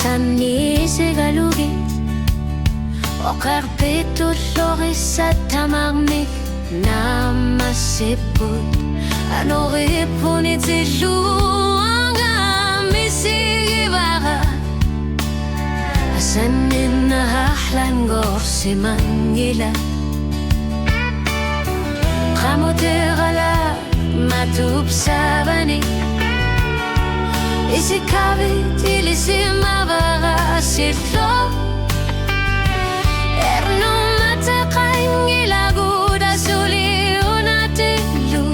sanni sigalugi Okarpito loris at tamagmik na masipot Ano ripunit siluang amisigibara Asanin na hahlan gorsi mangila Kamutirala matub sabani Isikabit ilisimabara silo Erno matakain ilaguda suli unatilu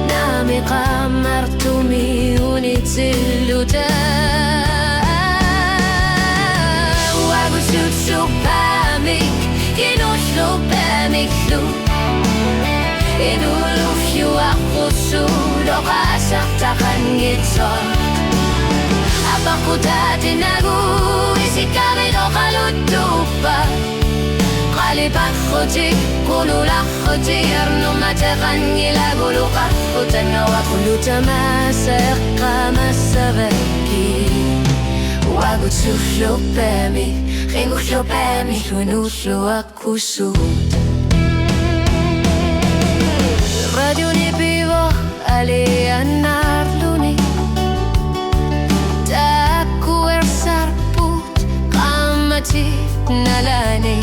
Nami kamar tumi unitiluta Wagu sutsuk pamik Inuslu pamiklu Inulufyu ako sulo kasaktakan gitson Apaku dati nagu isikabit o kalutupa Kalipat khutik kululak khutir Numatakan ngilaguluka Utanawa kulutama Saka masabaki Wagut suflo pami Ringuslo pami Lunuslo aku sud Radio ni pivo Alian narluni Nalani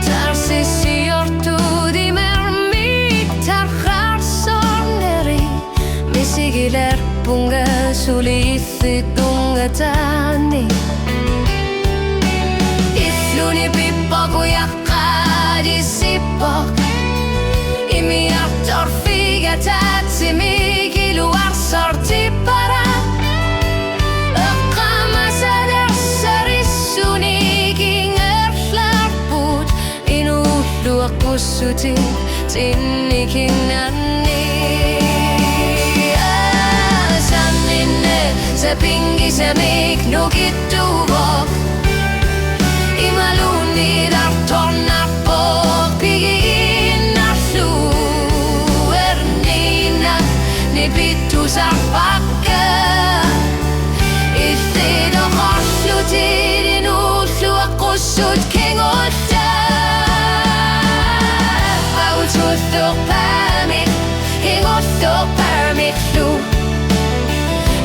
Tarsisi ortu di mermi Tarhar soneri Misigiler bunga sulithi dunga tani Ifluni pipok uyakadi sipok Imi artor figa tatsimi Giluar sorti para Aku suti tinikin nani Sanine sa pingi sa miknukit tubok Imaluni dartor na pok Pigin na suwer nina Nipitu sa paka Ithid ako suti Dinuslu ako sut kingot Tutok pamit, hingotok pamit lu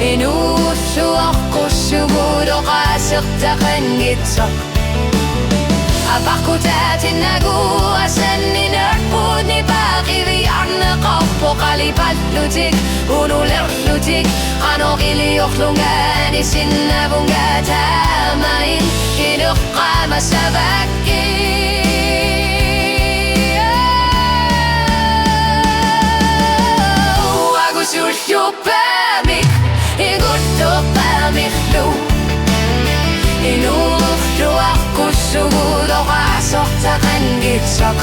Inuso ako suguro kasaktakan gitsak Apaku dati naguasan ni narpud ni pakiriyan na kaupo Kalipat lutik, unuler lutik Ano kiliyok lungan isinabungga tamain Hinukama sa bakin Sulyo pamik, igusto pamik lu Inuluflo ako suguro kasaktakan gitsak